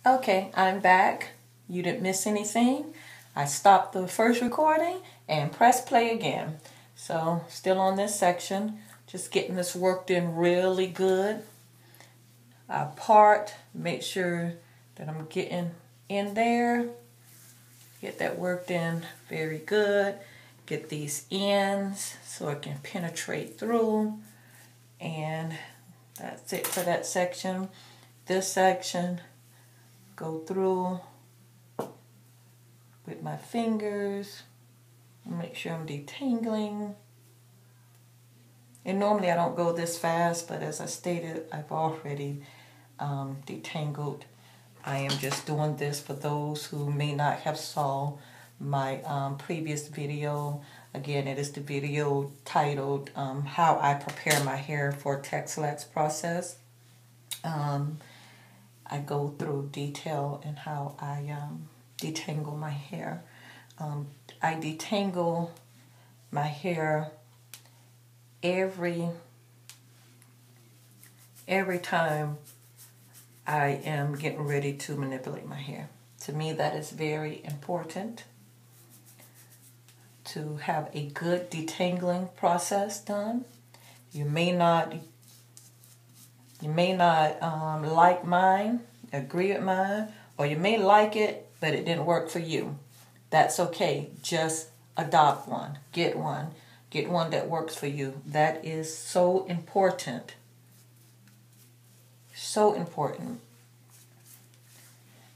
Okay, I'm back. You didn't miss anything. I stopped the first recording and pressed play again. So still on this section, just getting this worked in really good. I part, make sure that I'm getting in there. Get that worked in very good. Get these ends so it can penetrate through. And that's it for that section. This section, go through with my fingers, make sure I'm detangling. And normally I don't go this fast, but as I stated, I've already detangled. I am just doing this for those who may not have saw my previous video. Again, it is the video titled How I Prepare My Hair for Texlax Process. I go through detail in how I detangle my hair. I detangle my hair every time I am getting ready to manipulate my hair. To me, that is very important to have a good detangling process done. You may not like mine, agree with mine, or you may like it, but it didn't work for you. That's okay. Just adopt one. Get one. Get one that works for you. That is so important. So important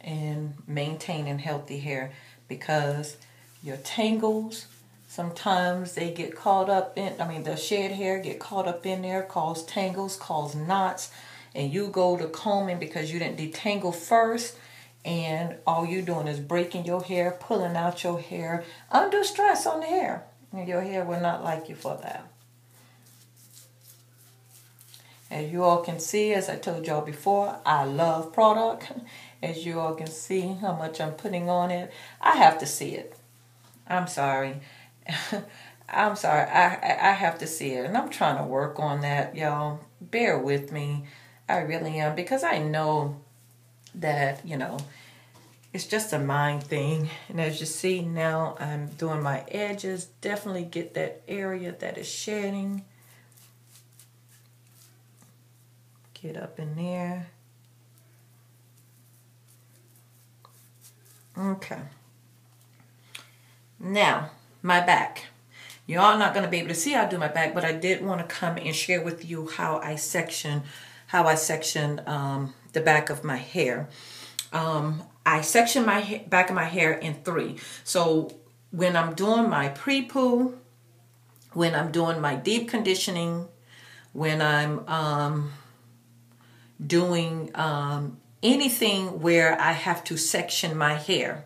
in maintaining healthy hair, because your tangles, sometimes they get caught up in, the shed hair get caught up in there, cause tangles, cause knots, and you go to combing because you didn't detangle first, and all you're doing is breaking your hair, pulling out your hair, undue stress on the hair. And your hair will not like you for that. As you all can see, as I told y'all before, I love product. As you all can see how much I'm putting on it. I have to see it. I'm sorry. I'm sorry. I have to see it. And I'm trying to work on that, y'all. Bear with me. I really am. Because I know that, it's just a mind thing. And as you see now, I'm doing my edges. Definitely get that area that is shedding. Get up in there. Okay. Now, my back. Y'all not going to be able to see how I do my back, but I did want to come and share with you how I section the back of my hair. I section my back of my hair in 3. So when I'm doing my pre-poo, when I'm doing my deep conditioning, when I'm doing anything where I have to section my hair,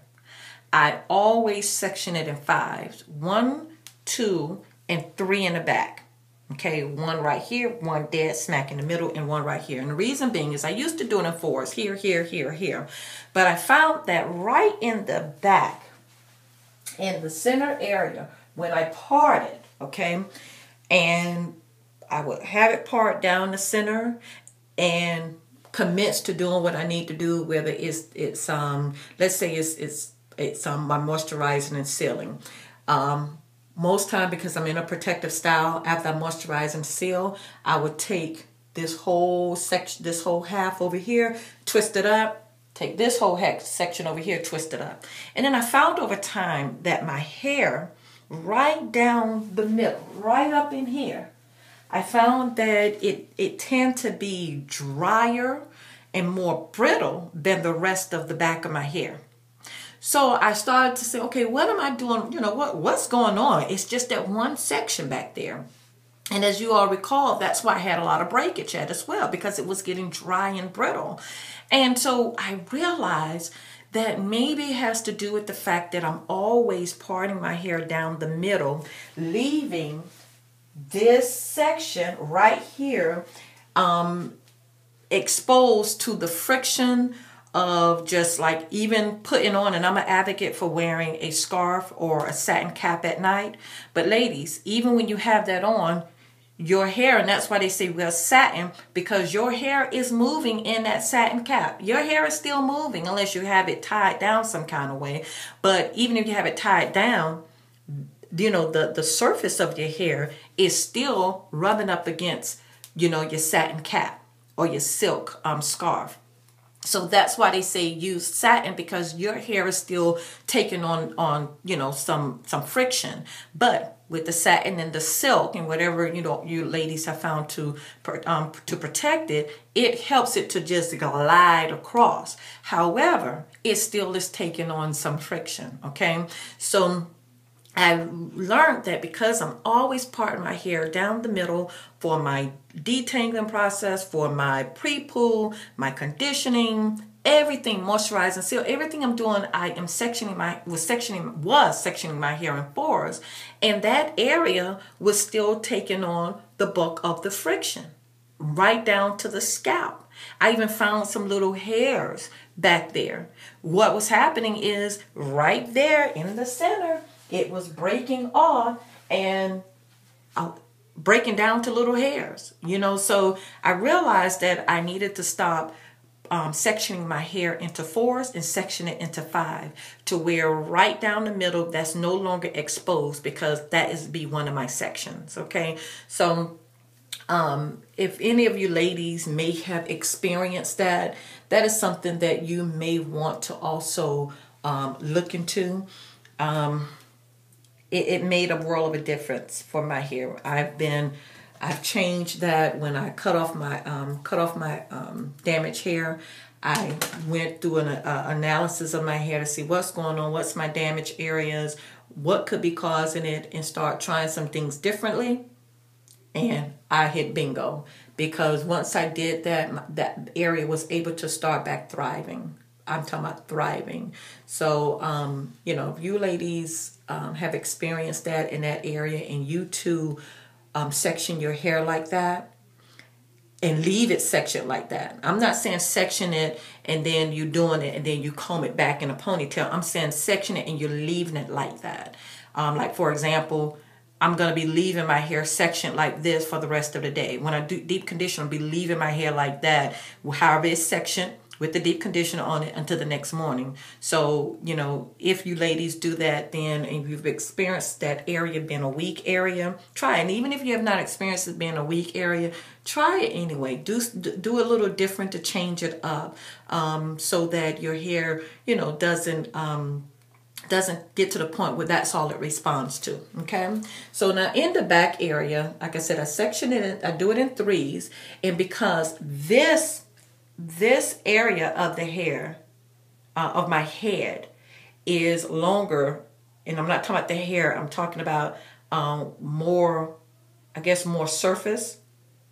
I always section it in 5s. 1, 2, and 3 in the back. Okay, 1 right here, 1 dead smack in the middle, and 1 right here. And the reason being is I used to do it in 4s, here, here, here, here. But I found that right in the back, in the center area, when I parted, okay, and I would have it part down the center and commence to doing what I need to do, whether it's let's say it's my moisturizing and sealing. Most time, because I'm in a protective style, after I moisturize and seal, I would take this whole section, this whole half over here, twist it up, take this whole section over here, twist it up. And then I found over time that my hair, right down the middle, right up in here, I found that it tend to be drier and more brittle than the rest of the back of my hair. So I started to say, okay, what am I doing? What's going on? It's just that one section back there. And as you all recall, that's why I had a lot of breakage at as well, because it was getting dry and brittle. And so I realized that maybe it has to do with the fact that I'm always parting my hair down the middle, leaving this section right here exposed to the friction of just like even putting on, and I'm an advocate for wearing a scarf or a satin cap at night. But ladies, even when you have that on, your hair, and that's why they say wear satin, because your hair is moving in that satin cap. Your hair is still moving unless you have it tied down some kind of way. But even if you have it tied down, you know, the surface of your hair is still rubbing up against, you know, your satin cap or your silk scarf. So that's why they say use satin, because your hair is still taking on you know, some friction. But with the satin and the silk and whatever, you know, you ladies have found to protect it, it helps it to just glide across. However, it still is taking on some friction. Okay, so I learned that because I'm always parting my hair down the middle for my detangling process, for my pre-poo, my conditioning, everything, moisturizing, seal, everything I'm doing, I am sectioning my hair in fours, and that area was still taking on the bulk of the friction, right down to the scalp. I even found some little hairs back there. What was happening is right there in the center, it was breaking off and breaking down to little hairs, you know. So I realized that I needed to stop sectioning my hair into fours and section it into 5, to where right down the middle that's no longer exposed, because that is be one of my sections. Okay, so if any of you ladies may have experienced that, that is something that you may want to also look into. It made a world of a difference for my hair. I've changed that. When I cut off my damaged hair, I went through an analysis of my hair to see what's going on, what's my damaged areas, what could be causing it, and start trying some things differently. And I hit bingo, because once I did that, that area was able to start back thriving. I'm talking about thriving. So, you know, if you ladies have experienced that in that area, and you too section your hair like that, and leave it sectioned like that. I'm not saying section it and then you're doing it and then you comb it back in a ponytail. I'm saying section it and you're leaving it like that. Like, for example, I'm going to be leaving my hair sectioned like this for the rest of the day. When I do deep conditioner, I'll be leaving my hair like that, however it's sectioned, with the deep conditioner on it until the next morning. So, you know, if you ladies do that, then, and you've experienced that area being a weak area, try it. And even if you have not experienced it being a weak area, try it anyway. Do a little different to change it up, so that your hair, you know, doesn't get to the point where that's all it responds to. Okay, so now in the back area, like I said, I section it, I do it in 3s, and because this area of the hair, of my head, is longer, and I'm not talking about the hair, I'm talking about more, I guess more surface,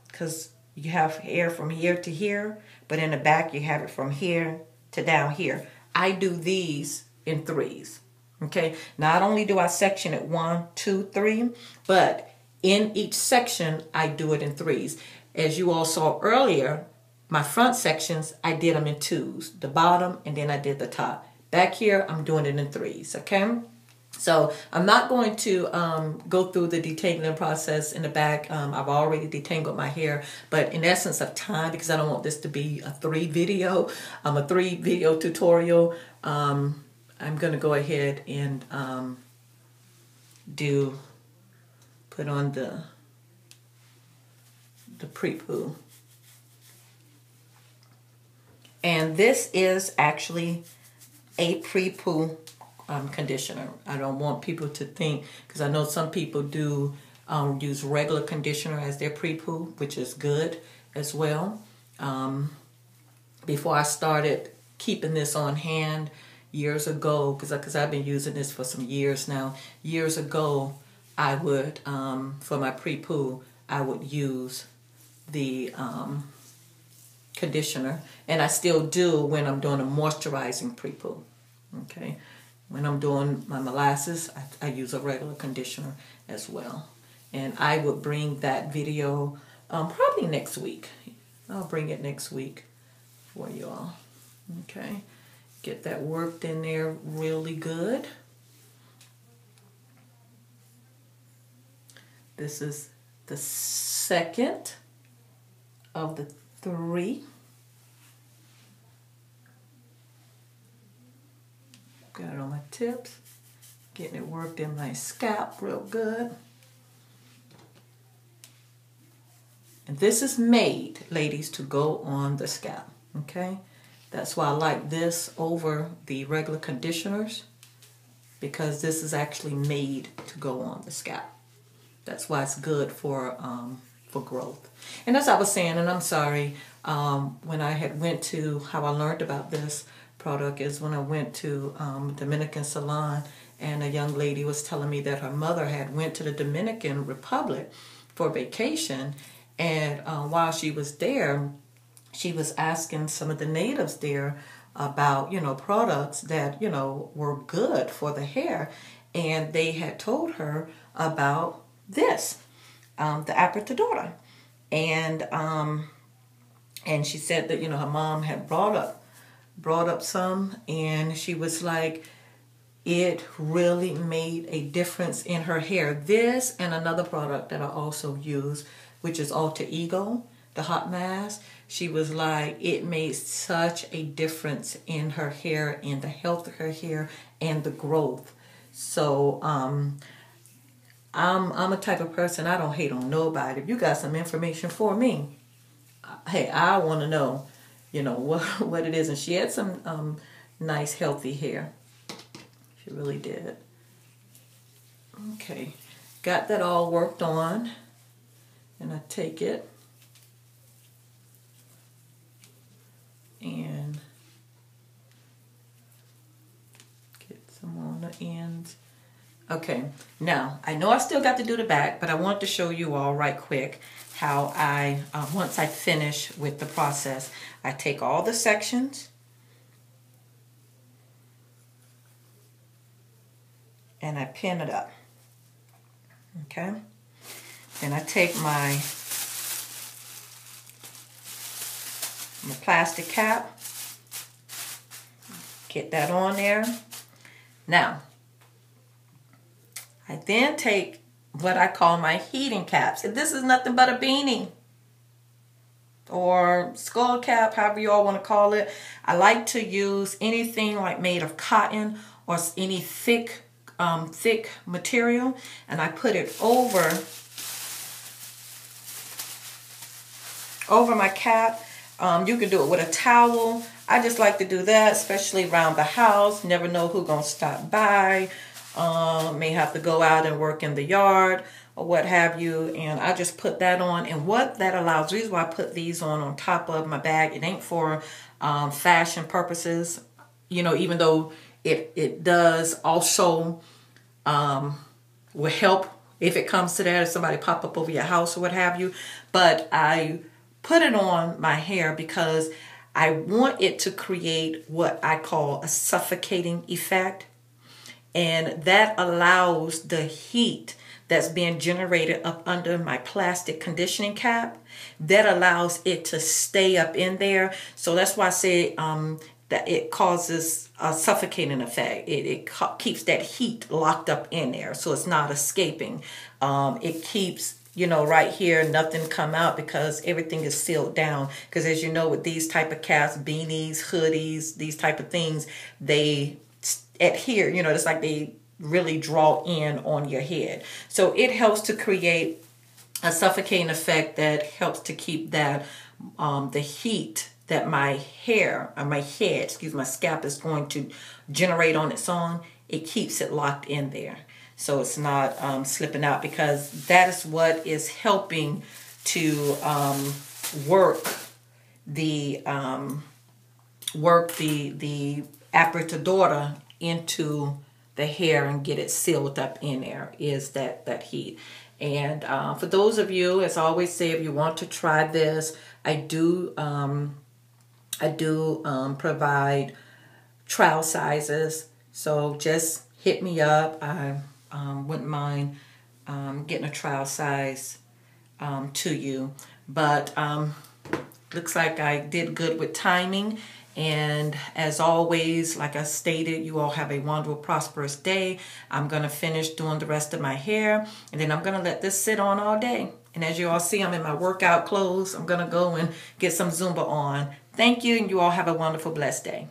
because you have hair from here to here, but in the back you have it from here to down here. I do these in 3s. Okay, not only do I section it 1, 2, 3, but in each section I do it in 3s. As you all saw earlier, my front sections, I did them in 2s, the bottom, and then I did the top. Back here, I'm doing it in 3s, okay? So I'm not going to go through the detangling process in the back. I've already detangled my hair, but in essence of time, because I don't want this to be a 3-video tutorial, I'm going to go ahead and put on the pre-poo. And this is actually a pre-poo conditioner. I don't want people to think, because I know some people do use regular conditioner as their pre-poo, which is good as well. Before I started keeping this on hand years ago, because I've been using this for some years now. Years ago, I would, for my pre-poo, I would use the conditioner, and I still do when I'm doing a moisturizing pre-poo. Okay, when I'm doing my molasses, I use a regular conditioner as well. And I would bring that video probably next week. I'll bring it next week for you all. Okay, get that worked in there really good. This is the second of the 3. Got it on my tips. Getting it worked in my scalp real good. And this is made, ladies, to go on the scalp, okay? That's why I like this over the regular conditioners, because this is actually made to go on the scalp. That's why it's good for growth. And as I was saying, and I'm sorry, when I had went to, how I learned about this product is when I went to Dominican salon, and a young lady was telling me that her mother had went to the Dominican Republic for vacation. And while she was there, she was asking some of the natives there about, products that, were good for the hair. And they had told her about this, the Apretadora. And she said that, her mom had brought up some, and she was like, it really made a difference in her hair. This and another product that I also use, which is Alter Ego, the hot mask. She was like, it made such a difference in her hair, in the health of her hair, and the growth. So I'm a type of person, I don't hate on nobody. If you got some information for me, hey, I want to know, what it is. And she had some nice, healthy hair. She really did. Okay, got that all worked on. And I take it and get some on the ends. Okay, now I know I still got to do the back, but I want to show you all right quick how I, once I finish with the process, I take all the sections and I pin it up. Okay? Then I take my plastic cap, get that on there. Now, I then take what I call my heating caps. And this is nothing but a beanie or skull cap, however you all want to call it. I like to use anything like made of cotton or any thick material, and I put it over my cap. You can do it with a towel. I just like to do that, especially around the house. Never know who's gonna stop by. May have to go out and work in the yard or what have you, and I just put that on. And what that allows, the reason why I put these on top of my bag, it ain't for fashion purposes, even though it does also will help if it comes to that, if somebody pop up over your house or what have you. But I put it on my hair because I want it to create what I call a suffocating effect. And that allows the heat that's being generated up under my plastic conditioning cap, that allows it to stay up in there. So that's why I say that it causes a suffocating effect. It keeps that heat locked up in there, so it's not escaping. It keeps, right here, nothing come out because everything is sealed down. Because as you know, with these type of caps, beanies, hoodies, these type of things, they adhere, it's like they really draw in on your head. So it helps to create a suffocating effect that helps to keep that the heat that my scalp is going to generate on its own, it keeps it locked in there. So it's not slipping out, because that is what is helping to work the Apretadora into the hair and get it sealed up in there, is that heat. And for those of you, as I always say, if you want to try this, I do provide trial sizes. So just hit me up. I wouldn't mind getting a trial size to you. But looks like I did good with timing. And as always, like I stated, you all have a wonderful, prosperous day. I'm going to finish doing the rest of my hair, and then I'm going to let this sit on all day. And as you all see, I'm in my workout clothes. I'm going to go and get some Zumba on. Thank you, and you all have a wonderful, blessed day.